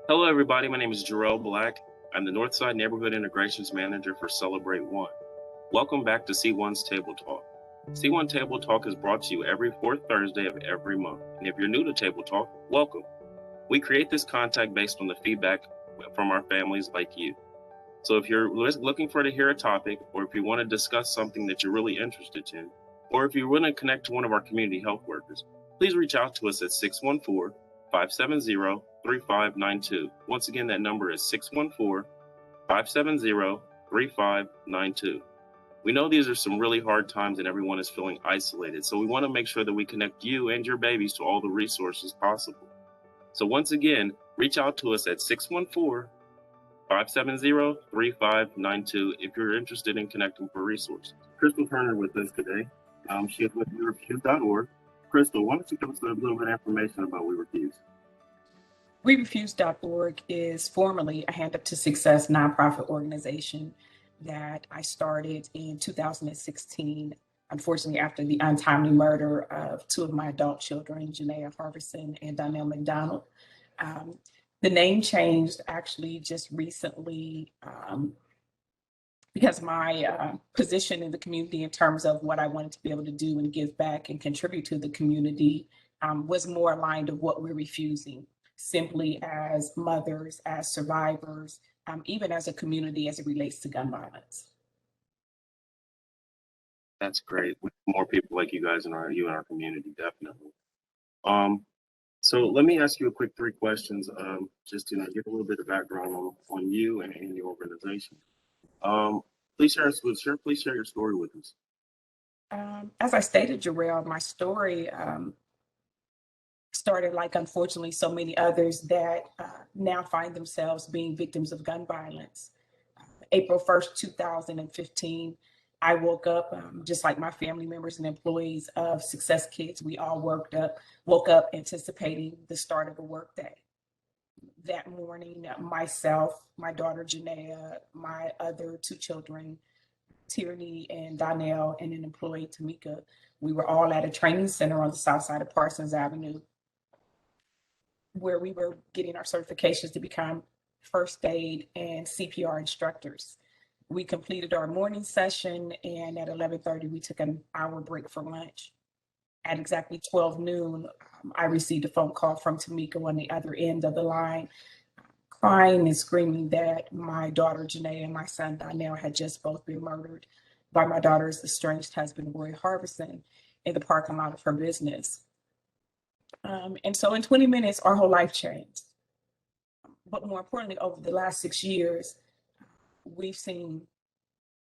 Hello, everybody. My name is Jarrell Black. I'm the Northside Neighborhood Integrations Manager for CelebrateOne. Welcome back to C1's Table Talk. C1 Table Talk is brought to you every fourth Thursday of every month. And if you're new to Table Talk, welcome. We create this content based on the feedback from our families like you. So if you're looking to hear a topic, or if you want to discuss something that you're really interested in, or if you want to connect to one of our community health workers, please reach out to us at 614-570-3592. Once again, that number is 614-570-3592. We know these are some really hard times and everyone is feeling isolated, so we want to make sure that we connect you and your babies to all the resources possible. So once again, reach out to us at 614-570-3592 if you're interested in connecting for resources. Crystal Turner with us today. She is with WeRefuse.org. Crystal, why don't you give us a little bit of information about We Refuse? WeRefuse.org is formally a Hand Up to Success nonprofit organization that I started in 2016, unfortunately after the untimely murder of two of my adult children, Janaea Harvison and Donnell McDonald. The name changed actually just recently because my position in the community in terms of what I wanted to be able to do and give back and contribute to the community was more aligned of what we're refusing, simply as mothers, as survivors, even as a community as it relates to gun violence. That's great. With more people like you guys in our community, definitely. So let me ask you a quick 3 questions, just to give a little bit of background on you and your organization. Please share your story with us. As I stated, Jarrell, my story started like, unfortunately, so many others that now find themselves being victims of gun violence. April 1st, 2015, I woke up, just like my family members and employees of Success Kids, we all woke up anticipating the start of a work day. That morning, myself, my daughter Janaea, my other 2 children, Tierney and Donnell, and an employee, Tamika, we were all at a training center on the south side of Parsons Avenue, where we were getting our certifications to become first aid and CPR instructors. We completed our morning session, and at 11:30, we took an hour break for lunch. At exactly 12 noon, I received a phone call from Tamika on the other end of the line, crying and screaming that my daughter Janaea and my son Donnell had just both been murdered by my daughter's estranged husband, Roy Harbison, in the parking lot of her business. And so in 20 minutes, our whole life changed. But more importantly, over the last 6 years, we've seen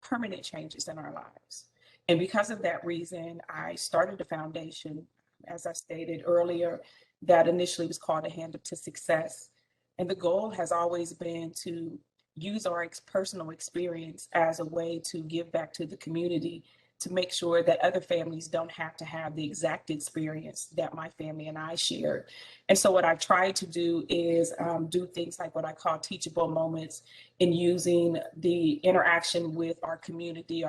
permanent changes in our lives. And because of that reason, I started a foundation, as I stated earlier, that initially was called A Hand Up to Success. And the goal has always been to use our personal experience as a way to give back to the community, to make sure that other families don't have to have the exact experience that my family and I shared. And so what I try to do is do things like what I call teachable moments, in using the interaction with our community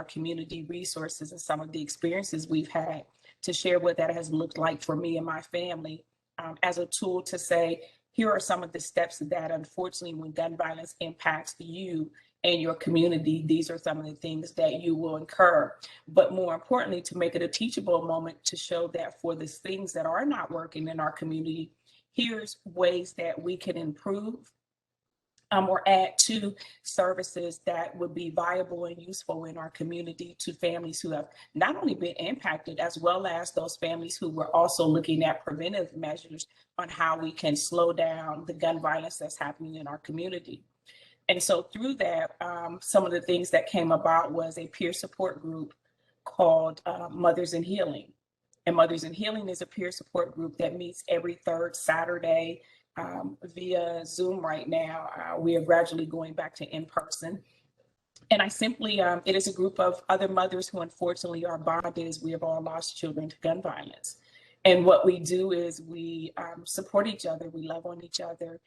resources, and some of the experiences we've had to share what that has looked like for me and my family, as a tool to say, here are some of the steps that, unfortunately, when gun violence impacts you and your community, these are some of the things that you will incur. But more importantly, to make it a teachable moment, to show that for the things that are not working in our community, here's ways that we can improve or add to services that would be viable and useful in our community to families who have not only been impacted, as well as those families who were also looking at preventive measures on how we can slow down the gun violence that's happening in our community. And so through that, some of the things that came about was a peer support group called Mothers in Healing. And Mothers in Healing is a peer support group that meets every 3rd Saturday via Zoom right now. We are gradually going back to in-person. And I simply, it is a group of other mothers who unfortunately are bonded, as we have all lost children to gun violence. And what we do is we support each other, we love on each other,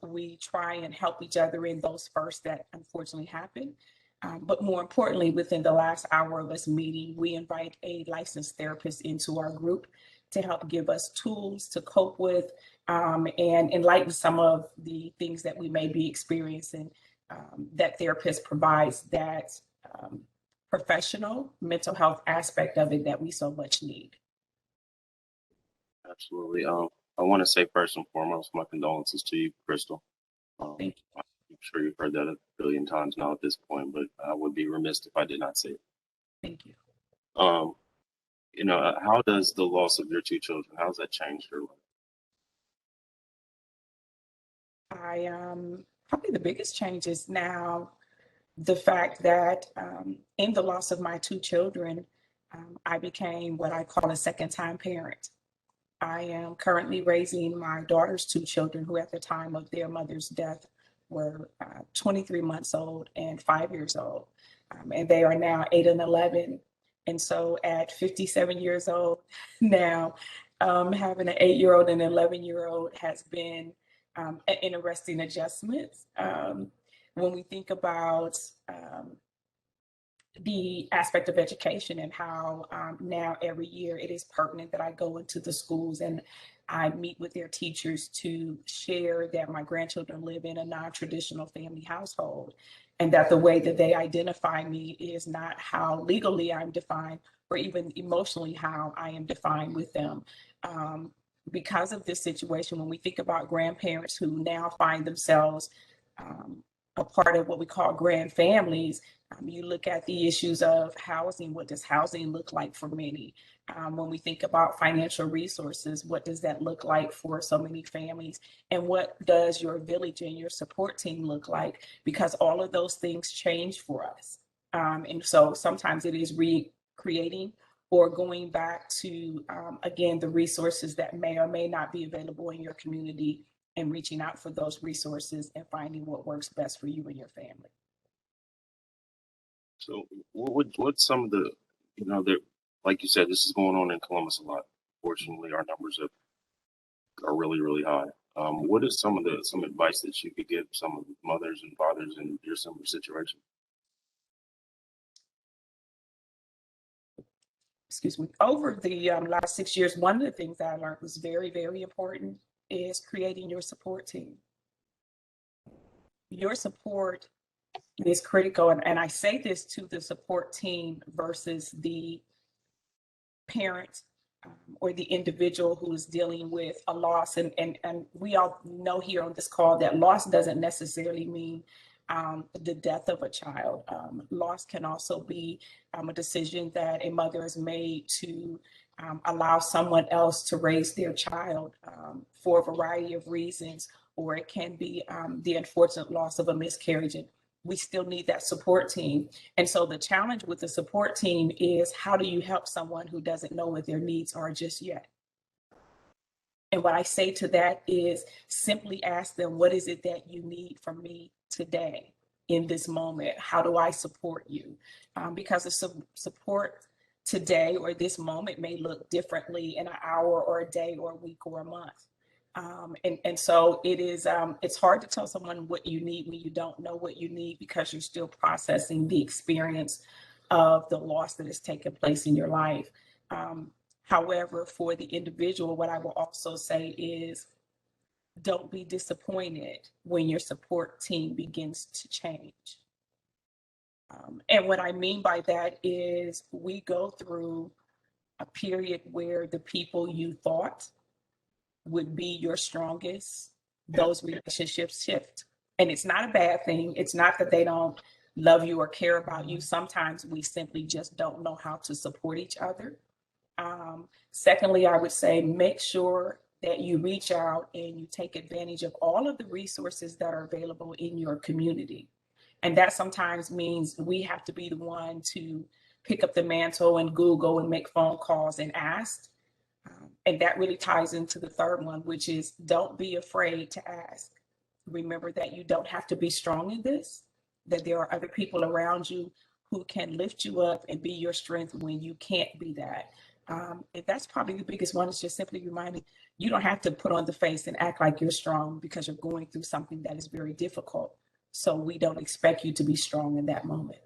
we try and help each other in those first that unfortunately happen. But more importantly, within the last hour of us meeting, we invite a licensed therapist into our group to help give us tools to cope with and enlighten some of the things that we may be experiencing that therapist provides that professional mental health aspect of it that we so much need. Absolutely. I want to say first and foremost, my condolences to you, Crystal. Thank you. I'm sure you've heard that a billion times now at this point, but I would be remiss if I did not say it. Thank you. How does the loss of your two children, how has that changed your life? Probably the biggest change is now the fact that in the loss of my two children, I became what I call a second-time parent. I am currently raising my daughter's two children, who at the time of their mother's death were 23 months old and 5 years old. And they are now 8 and 11. And so at 57 years old now, having an 8-year-old and an 11-year-old has been an interesting adjustment. When we think about the aspect of education and how now every year it is pertinent that I go into the schools and I meet with their teachers to share that my grandchildren live in a non-traditional family household, and that the way that they identify me is not how legally I'm defined or even emotionally how I am defined with them. Because of this situation, when we think about grandparents who now find themselves a part of what we call grand families, you look at the issues of housing. What does housing look like for many? When we think about financial resources, what does that look like for so many families? And what does your village and your support team look like? Because all of those things change for us. And so sometimes it is recreating or going back to, again, the resources that may or may not be available in your community and reaching out for those resources and finding what works best for you and your family. So what's some of the, like you said, this is going on in Columbus a lot. Fortunately, our numbers are really, really high. What is some advice that you could give some of the mothers and fathers in your similar situation? Excuse me. Over the last 6 years, one of the things that I learned was very, very important is creating your support team. Your support is critical. And I say this to the support team versus the parent or the individual who is dealing with a loss. And we all know here on this call that loss doesn't necessarily mean the death of a child. Loss can also be a decision that a mother has made to allow someone else to raise their child for a variety of reasons, or it can be the unfortunate loss of a miscarriage. And we still need that support team. And so the challenge with the support team is, how do you help someone who doesn't know what their needs are just yet? And what I say to that is simply ask them, what is it that you need from me today in this moment? How do I support you? Because the support today or this moment may look differently in an hour or a day or a week or a month. And so it is, it's hard to tell someone what you need when you don't know what you need, because you're still processing the experience of the loss that has taken place in your life. However, for the individual, what I will also say is, don't be disappointed when your support team begins to change. And what I mean by that is, we go through a period where the people you thought would be your strongest, those relationships shift. And it's not a bad thing. It's not that they don't love you or care about you. Sometimes we simply just don't know how to support each other. Secondly, I would say, make sure that you reach out and you take advantage of all of the resources that are available in your community. And that sometimes means we have to be the one to pick up the mantle and Google and make phone calls and ask. And that really ties into the third one, which is, don't be afraid to ask. Remember that you don't have to be strong in this, that there are other people around you who can lift you up and be your strength when you can't be that. And that's probably the biggest one, is just simply reminding you don't have to put on the face and act like you're strong because you're going through something that is very difficult. So we don't expect you to be strong in that moment.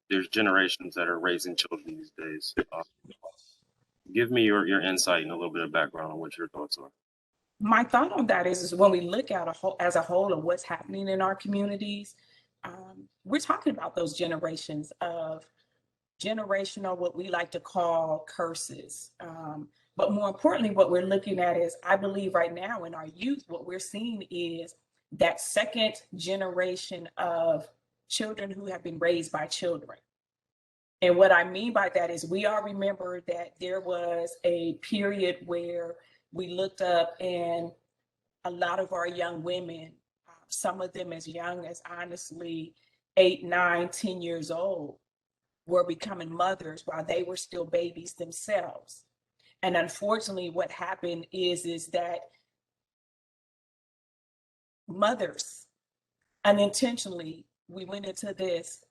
There's generations that are raising children these days. Give me your insight and a little bit of background on what your thoughts are. My thought on that is when we look at as a whole of what's happening in our communities, we're talking about those generations of generational, what we like to call curses. But more importantly, what we're looking at is, I believe right now in our youth, what we're seeing is that second generation of children who have been raised by children. And what I mean by that is we all remember that there was a period where we looked up and a lot of our young women, some of them as young as honestly 8, 9, 10 years old, were becoming mothers while they were still babies themselves. And unfortunately, what happened is that mothers unintentionally, we went into this.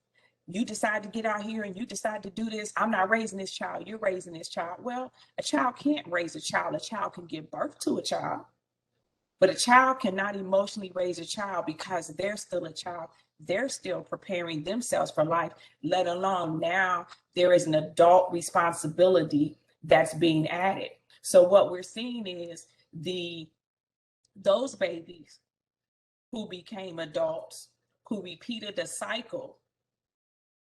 You decide to get out here and you decide to do this. I'm not raising this child. You're raising this child. Well, a child can't raise a child. A child can give birth to a child, but a child cannot emotionally raise a child because they're still a child. They're still preparing themselves for life, let alone now there is an adult responsibility that's being added. So what we're seeing is those babies who became adults, who repeated the cycle,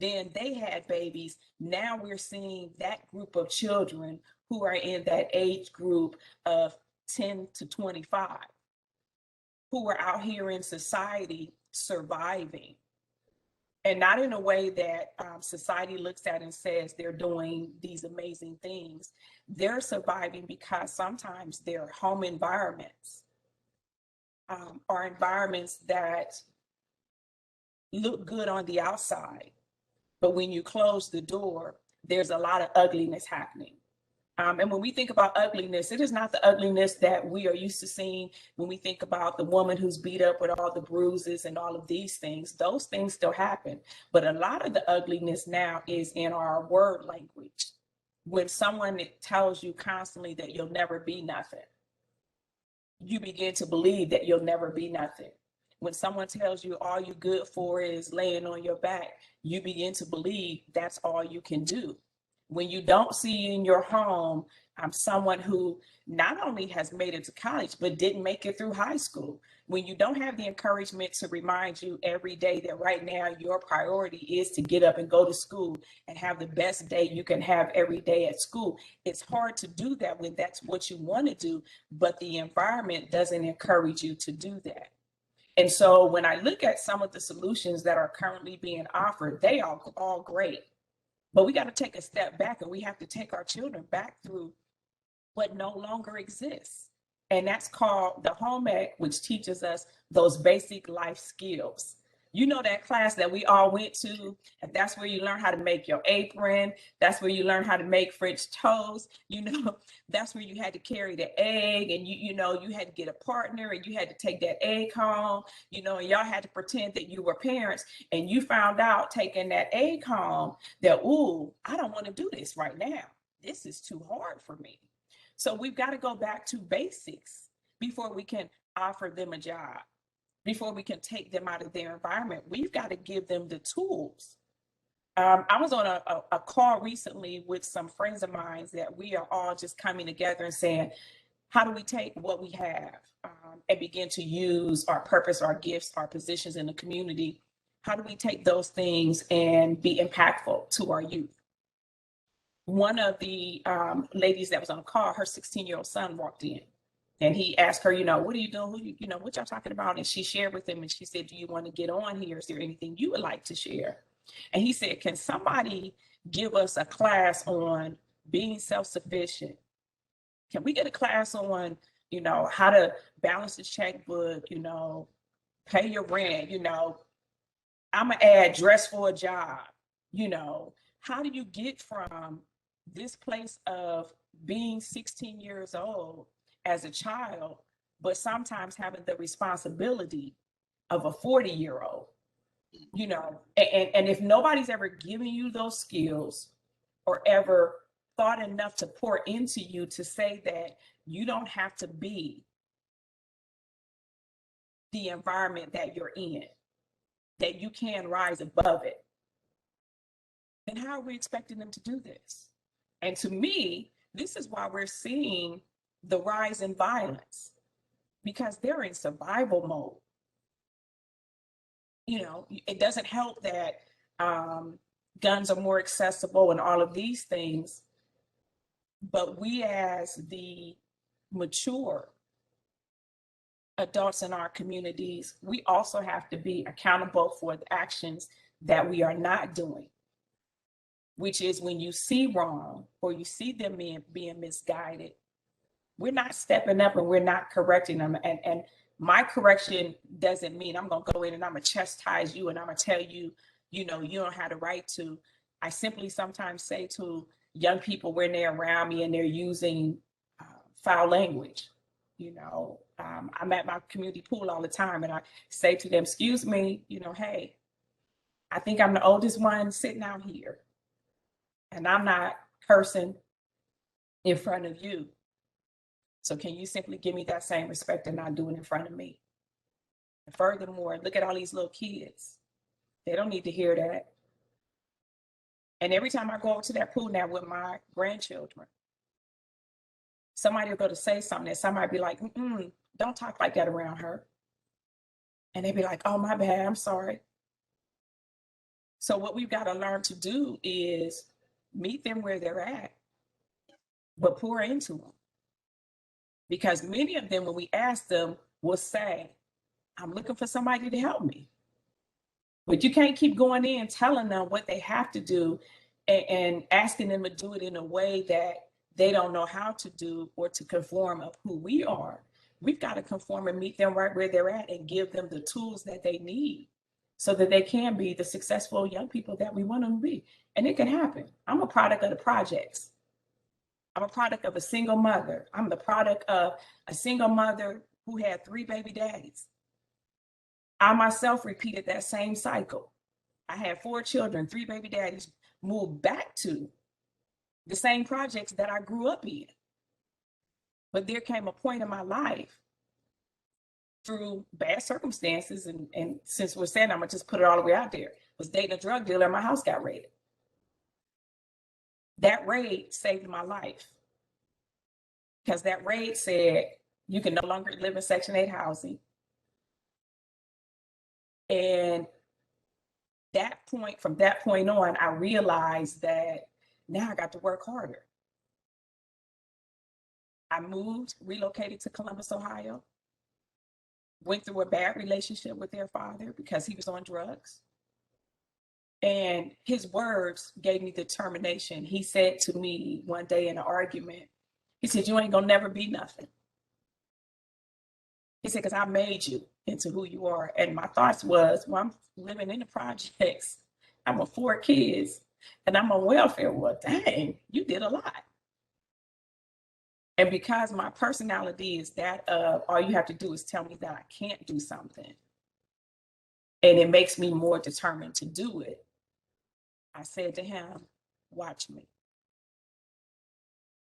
then they had babies. Now we're seeing that group of children who are in that age group of 10 to 25, who are out here in society surviving. And not in a way that society looks at and says they're doing these amazing things. They're surviving because sometimes their home environments are environments that look good on the outside, but when you close the door, there's a lot of ugliness happening. And when we think about ugliness, it is not the ugliness that we are used to seeing when we think about the woman who's beat up with all the bruises and all of these things. Those things still happen. But a lot of the ugliness now is in our word language. When someone tells you constantly that you'll never be nothing, you begin to believe that you'll never be nothing. When someone tells you all you're good for is laying on your back, you begin to believe that's all you can do. When you don't see in your home someone who not only has made it to college, but didn't make it through high school, when you don't have the encouragement to remind you every day that right now your priority is to get up and go to school and have the best day you can have every day at school, it's hard to do that when that's what you want to do, but the environment doesn't encourage you to do that. And so when I look at some of the solutions that are currently being offered, they are all great. But we got to take a step back and we have to take our children back through what no longer exists. And that's called the home ec, which teaches us those basic life skills. You know, that class that we all went to, and that's where you learn how to make your apron. That's where you learn how to make French toast. You know, that's where you had to carry the egg, and you know, you had to get a partner and you had to take that egg home, you know, and y'all had to pretend that you were parents, and you found out taking that egg home that, ooh, I don't want to do this right now. This is too hard for me. So we've got to go back to basics before we can offer them a job, before we can take them out of their environment. We've got to give them the tools. I was on a call recently with some friends of mine that we are all just coming together and saying, how do we take what we have and begin to use our purpose, our gifts, our positions in the community? How do we take those things and be impactful to our youth? One of the ladies that was on the call, her 16-year-old son walked in. And he asked her, you know, what are you doing? You know, what y'all talking about? And she shared with him and she said, do you want to get on here? Is there anything you would like to share? And he said, can somebody give us a class on being self-sufficient? Can we get a class on, you know, how to balance the checkbook, you know, pay your rent, you know, I'm going to add dress for a job, you know, how do you get from this place of being 16 years old as a child, but sometimes having the responsibility of a 40-year-old, you know, and if nobody's ever given you those skills or ever thought enough to pour into you to say that you don't have to be the environment that you're in, that you can rise above it, then how are we expecting them to do this? And to me, This is why we're seeing the rise in violence, because they're in survival mode. You know, it doesn't help that guns are more accessible and all of these things, but we as the mature adults in our communities, we also have to be accountable for the actions that we are not doing, which is when you see wrong or you see them being misguided, we're not stepping up and we're not correcting them. And my correction doesn't mean I'm going to go in and I'm going to chastise you and I'm going to tell you, you know, you don't have the right to. I simply sometimes say to young people when they're around me and they're using foul language, you know, I'm at my community pool all the time and I say to them, excuse me, you know, hey, I think I'm the oldest one sitting out here and I'm not cursing in front of you. So can you simply give me that same respect and not do it in front of me? And furthermore, look at all these little kids. They don't need to hear that. And every time I go over to that pool now with my grandchildren, somebody will go to say something and somebody be like, don't talk like that around her. And they be like, oh, my bad, I'm sorry. So what we've got to learn to do is meet them where they're at, but pour into them. Because many of them, when we ask them, will say, I'm looking for somebody to help me. But you can't keep going in telling them what they have to do and asking them to do it in a way that they don't know how to do or to conform of who we are. We've got to conform and meet them right where they're at and give them the tools that they need so that they can be the successful young people that we want them to be. And it can happen. I'm a product of the projects. I'm a product of a single mother. I'm the product of a single mother who had 3 baby daddies. I myself repeated that same cycle. I had 4 children, 3 baby daddies, moved back to the same projects that I grew up in. But there came a point in my life through bad circumstances, and since we're saying, I'm gonna just put it all the way out there, was dating a drug dealer and my house got raided. That raid saved my life because that raid said you can no longer live in Section 8 housing. And from that point on, I realized that now I got to work harder. I moved, relocated to Columbus, Ohio, went through a bad relationship with their father because he was on drugs. And his words gave me determination. He said to me one day in an argument, he said, you ain't gonna never be nothing. He said, because I made you into who you are. And my thoughts was, well, I'm living in the projects. I'm with 4 kids and I'm on welfare. Well, dang, you did a lot. And because my personality is that all you have to do is tell me that I can't do something, and it makes me more determined to do it, I said to him, watch me.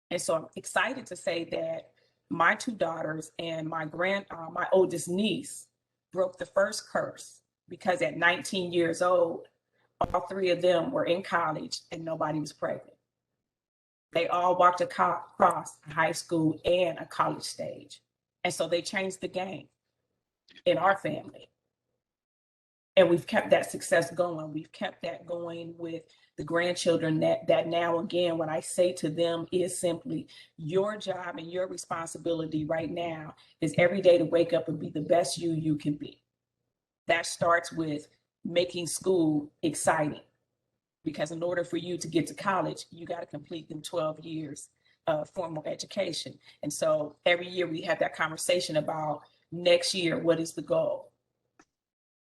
And so I'm excited to say that my 2 daughters and my oldest niece broke the first curse, because at 19 years old, all 3 of them were in college and nobody was pregnant. They all walked across a high school and a college stage. And so they changed the game in our family. And we've kept that success going. We've kept that going with the grandchildren that now, again, what I say to them is simply, your job and your responsibility right now is every day to wake up and be the best you can be. That starts with making school exciting. Because in order for you to get to college, you got to complete them 12 years of formal education. And so every year we have that conversation about next year, what is the goal?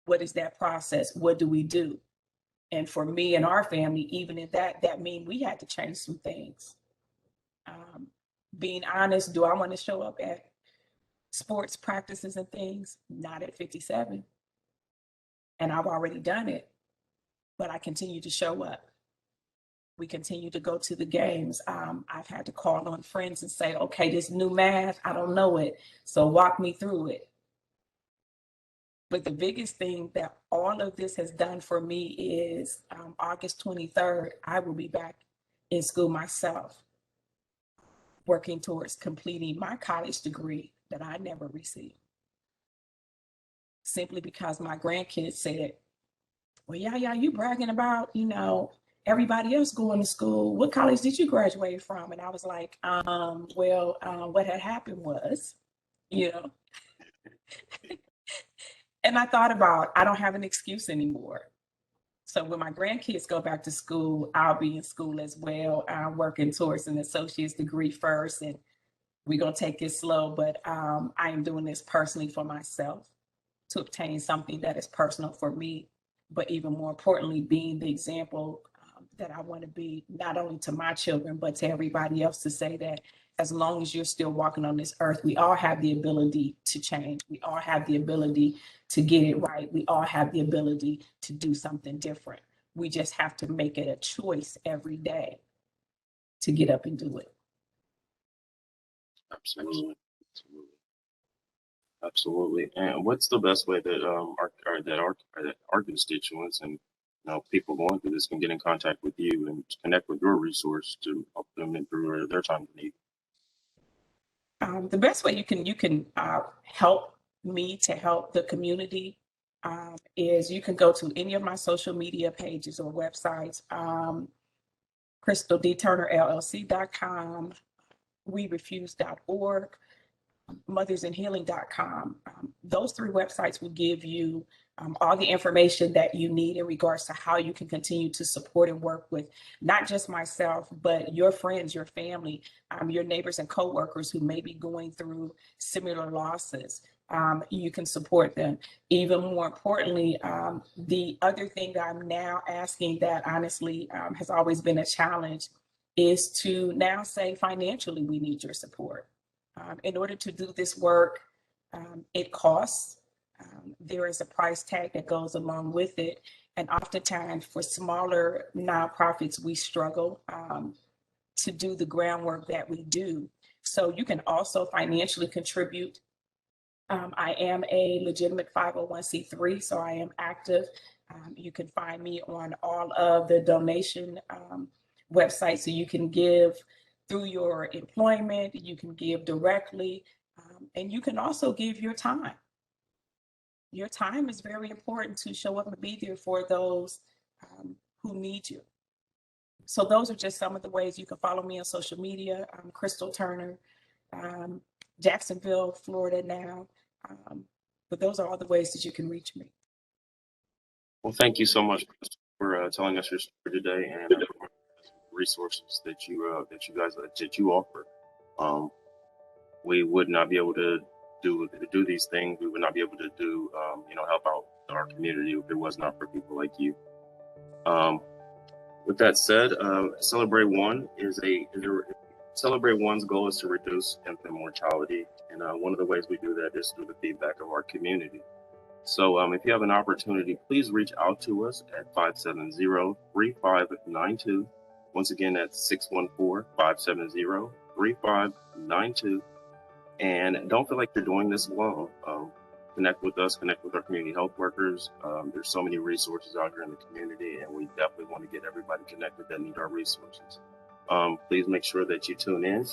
What is that process? What do we do? And for me and our family, even in that means we had to change some things. Being honest, do I want to show up at sports practices and things? Not at 57. And I've already done it, but I continue to show up. We continue to go to the games. I've had to call on friends and say, okay, this new math, I don't know it, so walk me through it. But the biggest thing that all of this has done for me is August 23rd, I will be back in school myself. working towards completing my college degree that I never received. Simply because my grandkids said, well, yeah, you bragging about, everybody else going to school. What college did you graduate from? And I was like, what had happened was, you know, and I thought about, I don't have an excuse anymore. So when my grandkids go back to school, I'll be in school as well. I'm working towards an associate's degree first, and we're going to take it slow, but I am doing this personally for myself to obtain something that is personal for me, but even more importantly, being the example that I want to be, not only to my children, but to everybody else, to say that as long as you're still walking on this earth, we all have the ability to change. We all have the ability to get it right. We all have the ability to do something different. We just have to make it a choice every day to get up and do it. Absolutely. Absolutely. And what's the best way that our constituents and people going through this can get in contact with you and connect with your resource to help them in through their time of need? The best way you can help me to help the community is you can go to any of my social media pages or websites, crystaldturnerllc.com, werefuse.org, mothersandhealing.com. Those three websites will give you all the information that you need in regards to how you can continue to support and work with not just myself, but your friends, your family, your neighbors and coworkers who may be going through similar losses. You can support them. Even more importantly, the other thing that I'm now asking that honestly has always been a challenge is to now say financially, we need your support. In order to do this work, it costs. There is a price tag that goes along with it. And oftentimes for smaller nonprofits, we struggle to do the groundwork that we do. So you can also financially contribute. I am a legitimate 501c3, so I am active. You can find me on all of the donation websites, so you can give through your employment, you can give directly, and you can also give your time. Your time is very important to show up and be there for those who need you. So those are just some of the ways you can follow me on social media. I'm Crystal Turner, Jacksonville, Florida now. But those are all the ways that you can reach me. Well, thank you so much for telling us your story today and resources that you offer. We would not be able to do these things. We would not be able to do help out our community if it was not for people like you. With that said, CelebrateOne's goal is to reduce infant mortality, and one of the ways we do that is through the feedback of our community. So if you have an opportunity, please reach out to us at 570-3592. Once again, that's 614-570-3592. And don't feel like you're doing this alone. Connect with us, connect with our community health workers. There's so many resources out here in the community, and we definitely want to get everybody connected that need our resources. Please make sure that you tune in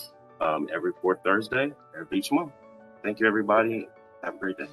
every fourth Thursday of each month. Thank you, everybody. Have a great day.